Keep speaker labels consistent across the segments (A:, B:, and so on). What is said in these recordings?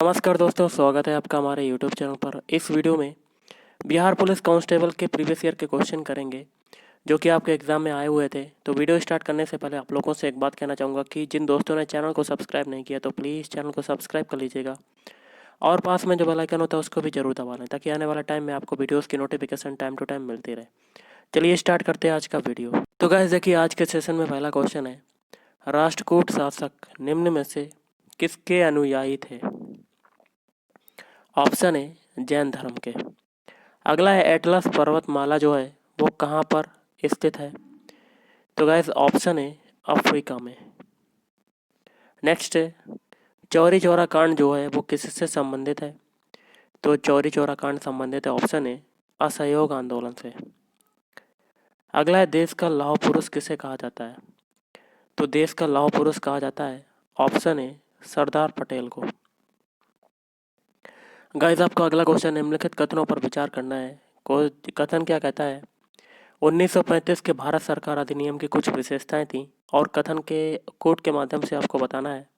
A: नमस्कार दोस्तों, स्वागत है आपका हमारे यूट्यूब चैनल पर। इस वीडियो में बिहार पुलिस कांस्टेबल के प्रीवियस ईयर के क्वेश्चन करेंगे जो कि आपके एग्ज़ाम में आए हुए थे। तो वीडियो स्टार्ट करने से पहले आप लोगों से एक बात कहना चाहूँगा कि जिन दोस्तों ने चैनल को सब्सक्राइब नहीं किया तो प्लीज़ चैनल को सब्सक्राइब कर लीजिएगा और पास में जो बेल आइकन होता है उसको भी जरूर दबा लें ताकि आने वाला टाइम में आपको वीडियोज़ की नोटिफिकेशन टाइम टू टाइम मिलती रहे। चलिए स्टार्ट करते हैं आज का वीडियो। तो गाइस देखिए, आज के सेशन में पहला क्वेश्चन है, राष्ट्रकूट शासक निम्न में से किसके अनुयायी थे? ऑप्शन है जैन धर्म के। अगला है, एटलस पर्वतमाला जो है वो कहाँ पर स्थित है? तो गाइस ऑप्शन है अफ्रीका में। नेक्स्ट है, चौरी चौरा कांड जो है वो किससे संबंधित है? तो चौरी चौरा कांड संबंधित है, ऑप्शन है असहयोग आंदोलन से। अगला है, देश का लौह पुरुष किसे कहा जाता है? तो देश का लौह पुरुष कहा जाता है, ऑप्शन है सरदार पटेल को। गाइस आपको अगला क्वेश्चन निम्नलिखित कथनों पर विचार करना है। कथन क्या कहता है? 1935 के भारत सरकार अधिनियम की कुछ विशेषताएं थीं और कथन के कोड के माध्यम से आपको बताना है।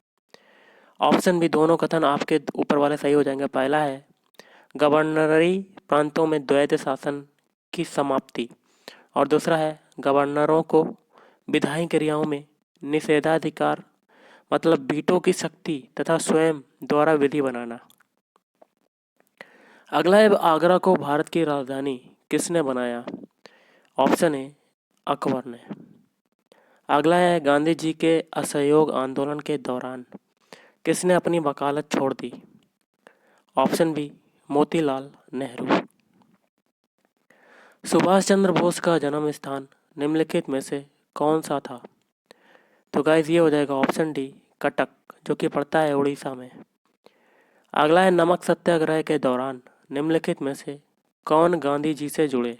A: ऑप्शन भी, दोनों कथन आपके ऊपर वाले सही हो जाएंगे। पहला है, गवर्नरी प्रांतों में द्वैध शासन की समाप्ति, और दूसरा है, गवर्नरों को विधायी क्रियाओं में निषेधाधिकार मतलब वीटो की शक्ति तथा स्वयं द्वारा विधि बनाना। अगला है, आगरा को भारत की राजधानी किसने बनाया? ऑप्शन है अकबर ने। अगला है, गांधी जी के असहयोग आंदोलन के दौरान किसने अपनी वकालत छोड़ दी? Option B, Motilal Nehru. सुभाष चंद्र बोस का जन्म स्थान निम्नलिखित में से कौन सा था? तो गाइस ये हो जाएगा ऑप्शन डी, कटक, जो कि पड़ता है उड़ीसा में। अगला है, नमक सत्याग्रह के दौरान निम्नलिखित में से कौन गांधी जी से जुड़े?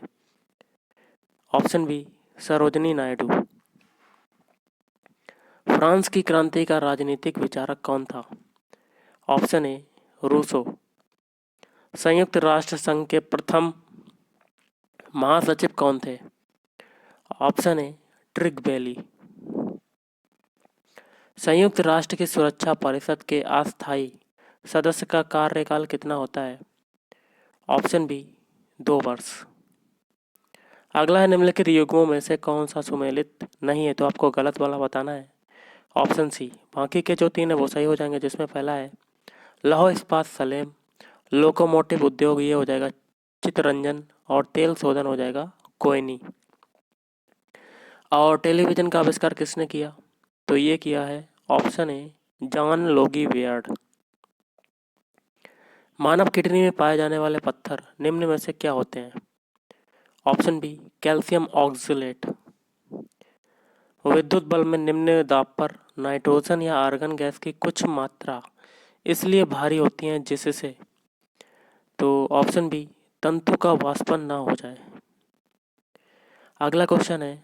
A: Option B, Sarojini Naidu. France की क्रांति का राजनीतिक विचारक कौन था? Option A Rousseau. संयुक्त राष्ट्र संघ के प्रथम महासचिव कौन थे? Option A Trygve Lie. संयुक्त राष्ट्र की सुरक्षा परिषद के अस्थायी सदस्य का कार्यकाल कितना होता है? ऑप्शन बी, 2 वर्ष। अगला है, निम्नलिखित युग्मों में से कौन सा सुमेलित नहीं है? तो आपको गलत वाला बताना है। ऑप्शन सी, बाकी के जो 3 है वो सही हो जाएंगे, जिसमें पहला है लौह इस्पात सलेम, लोकोमोटिव उद्योग ये हो जाएगा चितरंजन, और तेल शोधन हो जाएगा कोयनी। और टेलीविज़न का आविष्कार किसने किया? तो ये किया है, option A John Logie weird. Manav kidney में पाए जाने वाले पत्थर निम्न में से क्या होते हैं? Option B, calcium oxalate. विद्युत बल्ब में निम्न दाब पर नाइट्रोजन या आर्गन गैस की कुछ मात्रा इसलिए भारी होती हैं जिससे, तो ऑप्शन बी, तंतु का वाष्पन ना हो जाए। अगला क्वेश्चन है,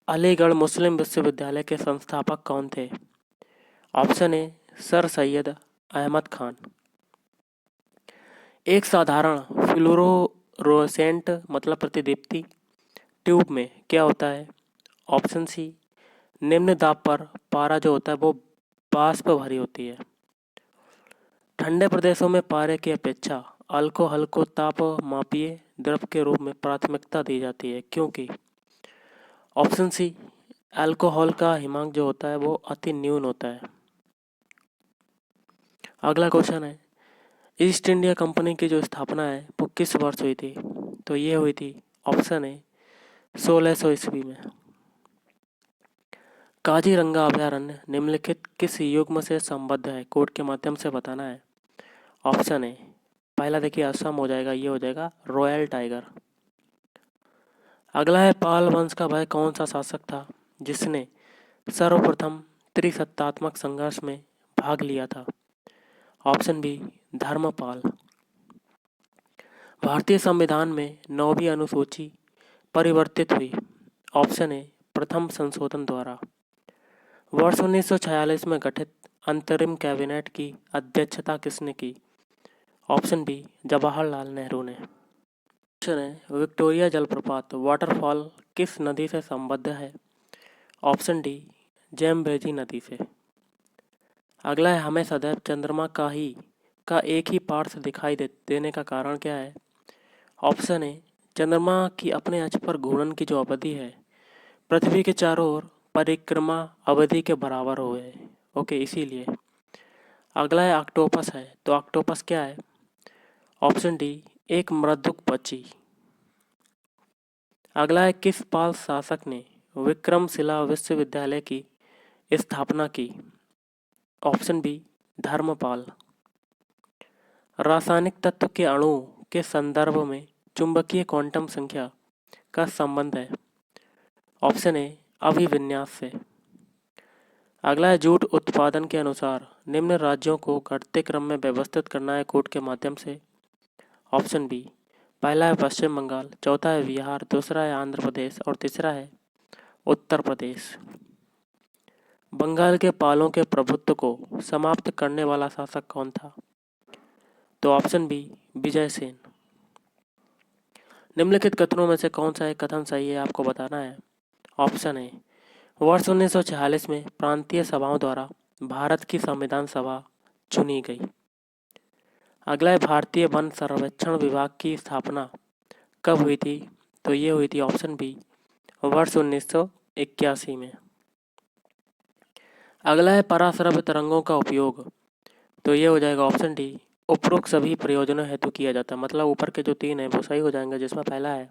A: अलीगढ़ मुस्लिम विश्वविद्यालय के संस्थापक कौन थे? Option A sir Syed Ahmad Khan. एक साधारण फ्लोरोसेंट मतलब प्रतिदीप्ति ट्यूब में क्या होता है? ऑप्शन सी, निम्न दाब पर पारा जो होता है वो वाष्प भरी होती है। ठंडे प्रदेशों में पारे की अपेक्षा अल्कोहल को ताप मापीय द्रव के रूप में प्राथमिकता दी जाती है, क्योंकि ऑप्शन सी, अल्कोहल का हिमांक जो होता है वो अति न्यून होता है। अगला क्वेश्चन है, ईस्ट इंडिया कंपनी की जो स्थापना है वो किस वर्ष हुई थी? तो ये हुई थी, ऑप्शन है 1600 ईस्वी में। काजीरंगा अभयारण्य निम्नलिखित किस युग्म से संबद्ध है? कोड के माध्यम से बताना है। ऑप्शन है, पहला देखिए असम हो जाएगा, ये हो जाएगा रॉयल टाइगर। अगला है, पाल वंश का वह कौन सा शासक था जिसने सर्वप्रथम त्रिसत्तात्मक संघर्ष में भाग लिया था? Option B, Dharmapal. भारतीय संविधान में 9वीं अनुसूची परिवर्तित हुई, ऑप्शन ए प्रथम संशोधन द्वारा। वर्ष 1946 में गठित अंतरिम कैबिनेट की अध्यक्षता किसने की? ऑप्शन बी, जवाहरलाल नेहरू ने। क्वेश्चन है, विक्टोरिया जलप्रपात वाटरफॉल किस नदी से संबद्ध है? ऑप्शन डी, जेम्बेजी नदी से। अगला है, हमें सदैव चंद्रमा का एक ही पार्श्व दिखाई देने का कारण क्या है? ऑप्शन ए, चंद्रमा की अपने अक्ष पर घूर्णन की जो अवधि है पृथ्वी के चारों ओर परिक्रमा अवधि के बराबर हुए है। ओके, इसीलिए। अगला है, ऑक्टोपस है, तो ऑक्टोपस क्या है? ऑप्शन डी, एक मृदुक पक्षी। अगला है, किस पाल शासक ने विक्रमशिला विश्वविद्यालय की स्थापना की? Option B, Dharmapal. रासायनिक तत्व के अणु के संदर्भ में चुंबकीय क्वांटम संख्या का संबंध है? ऑप्शन ए, अभिविन्यास से। अगला है, जूट उत्पादन के अनुसार निम्न राज्यों को घटते क्रम में व्यवस्थित करना है कूट के माध्यम से? ऑप्शन बी, पहला है पश्चिम बंगाल, चौथा है बिहार, दूसरा है आंध्र प्रदेश और तीसरा है उत्तर प्रदेश। बंगाल के पालों के प्रभुत्व को समाप्त करने वाला शासक कौन था? तो ऑप्शन बी, विजय सेन। निम्नलिखित कथनों में से कौन सा एक कथन सही है आपको बताना है? ऑप्शन ए, वर्ष 1946 में प्रांतीय सभाओं द्वारा भारत की संविधान सभा चुनी गई। अगला है, भारतीय वन सर्वेक्षण विभाग की स्थापना कब हुई थी? तो ये हुई थी ऑप्शन बी, वर्ष 1981 में। अगला है, पराश्रव्य तरंगों का उपयोग, तो ये हो जाएगा ऑप्शन डी, उपरोक्त सभी प्रयोजनों हेतु किया जाता है। मतलब ऊपर के जो तीन है वो सही हो जाएंगे, जिसमें पहला है,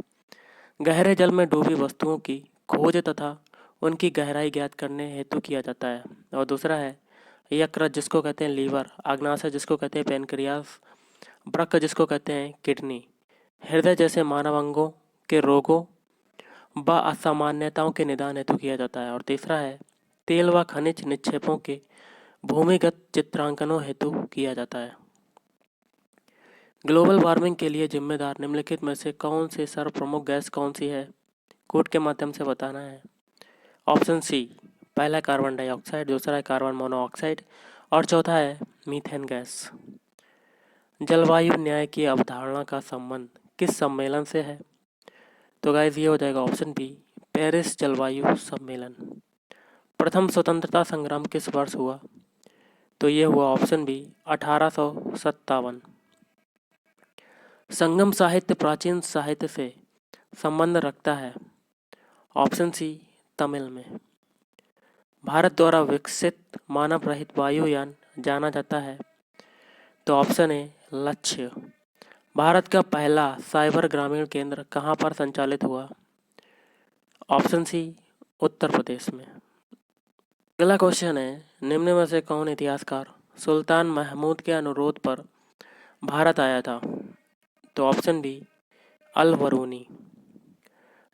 A: गहरे जल में डूबी वस्तुओं की खोज तथा उनकी गहराई ज्ञात करने हेतु किया जाता है। और दूसरा है, यकृत जिसको कहते हैं लीवर, अग्नाशय जिसको कहते हैं पेनक्रियास, वृक्क जिसको कहते हैं किडनी, हृदय जैसे मानव अंगों के रोगों व असामान्यताओं के निदान हेतु किया जाता है। और तीसरा है, तेल व खनिज निक्षेपों के भूमिगत चित्रांकनों हेतु किया जाता है। ग्लोबल वार्मिंग के लिए जिम्मेदार निम्नलिखित में से कौन सी सर्वप्रमुख गैस कौन सी है? कोड के माध्यम से बताना है। ऑप्शन सी, पहला कार्बन डाइऑक्साइड, दूसरा है कार्बन मोनोऑक्साइड और चौथा है मीथेन गैस। जलवायु न्याय की अवधारणा का संबंध किस सम्मेलन से है? तो गाइस ये हो जाएगा ऑप्शन बी, पेरिस जलवायु सम्मेलन। प्रथम स्वतंत्रता संग्राम किस वर्ष हुआ? तो ये हुआ ऑप्शन बी, 1857। संगम साहित्य प्राचीन साहित्य से संबंध रखता है? ऑप्शन सी, तमिल में। भारत द्वारा विकसित मानव रहित वायुयान जाना जाता है? तो ऑप्शन ए, लक्ष्य। भारत का पहला साइबर ग्रामीण केंद्र कहाँ पर संचालित हुआ? ऑप्शन सी, उत्तर प्रदेश में। अगला क्वेश्चन है, निम्न में से कौन इतिहासकार सुल्तान महमूद के अनुरोध पर भारत आया था? तो ऑप्शन बी, अल बरूनी।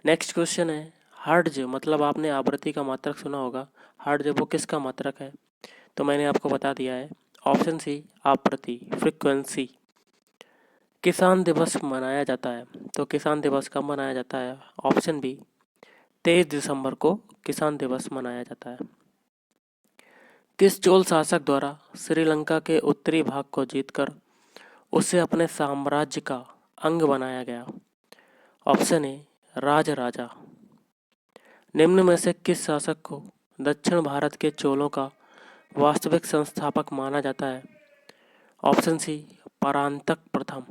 A: नेक्स्ट क्वेश्चन है, हर्ट्ज मतलब आपने आवृत्ति का मात्रक सुना होगा, हर्ट्ज वो किसका मात्रक है? तो मैंने आपको बता दिया है, ऑप्शन सी, आवृत्ति, फ्रीक्वेंसी। किसान दिवस मनाया जाता है, तो किसान दिवस कब मनाया जाता है? ऑप्शन बी, 23 दिसंबर को किसान दिवस मनाया जाता है। किस चोल शासक द्वारा श्रीलंका के उत्तरी भाग को जीतकर उसे अपने साम्राज्य का अंग बनाया गया? Option A, Rajaraja. निम्न में से किस शासक को दक्षिण भारत के चोलों का वास्तविक संस्थापक माना जाता है? ऑप्शन सी, परांतक प्रथम।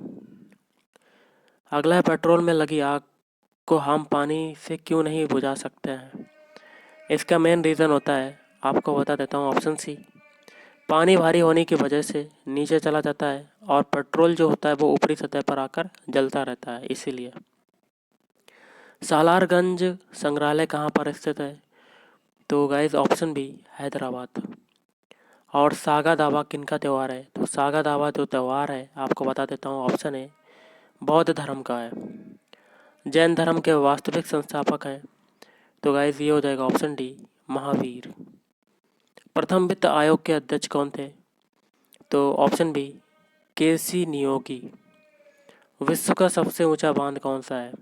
A: अगला है, पेट्रोल में लगी आग को हम पानी से क्यों नहीं बुझा सकते हैं? इसका मेन रीज़न होता है, आपको बता देता हूँ, ऑप्शन सी, पानी भारी होने की वजह से नीचे चला जाता है और पेट्रोल जो होता है वो ऊपरी सतह पर आकर जलता रहता है, इसीलिए। सालारगंज संग्रहालय कहाँ पर स्थित है? तो गाइस ऑप्शन बी, हैदराबाद। और सागा दावा किनका त्यौहार है? तो सागा दावा जो त्यौहार है आपको बता देता हूँ, ऑप्शन ए, बौद्ध धर्म का है। जैन धर्म के वास्तविक संस्थापक हैं? तो गाइस ये हो जाएगा ऑप्शन डी, महावीर। प्रथम वित्त आयोग के अध्यक्ष कौन थे? तो ऑप्शन बी, केसी नियोगी। विश्व का सबसे ऊंचा बांध कौन सा है?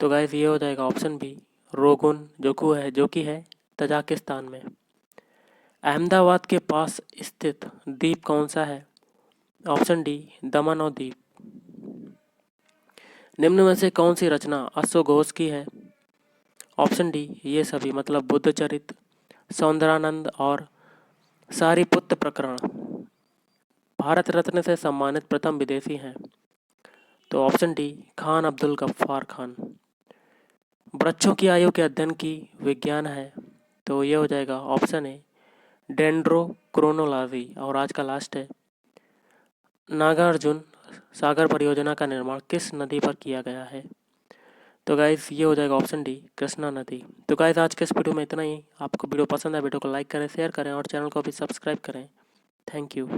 A: तो गाइस ये हो जाएगा ऑप्शन बी, रोगुन, जो कि है तजाकिस्तान में। अहमदाबाद के पास स्थित द्वीप कौन सा है? ऑप्शन डी, दमन और दीव। निम्न में से कौन सी रचना अश्वघोष की है? ऑप्शन डी, ये सभी, मतलब बुद्ध चरित, सौंदरानंद और सारीपुत्त प्रकरण भारत रत्न से सम्मानित प्रथम विदेशी हैं? तो ऑप्शन डी खान अब्दुल गफ्फार खान। वृक्षों की आयु के अध्ययन की विज्ञान है? तो ये हो जाएगा ऑप्शन ए डेंड्रोक्रोनोलॉजी। और आज का लास्ट है, नागार्जुन सागर परियोजना का निर्माण किस नदी पर किया गया है? तो गाइस ये हो जाएगा ऑप्शन डी कृष्णा नदी। तो गाइस आज के इस वीडियो में इतना ही। आपको वीडियो पसंद है, वीडियो को लाइक करें, शेयर करें और चैनल को भी सब्सक्राइब करें। Thank you.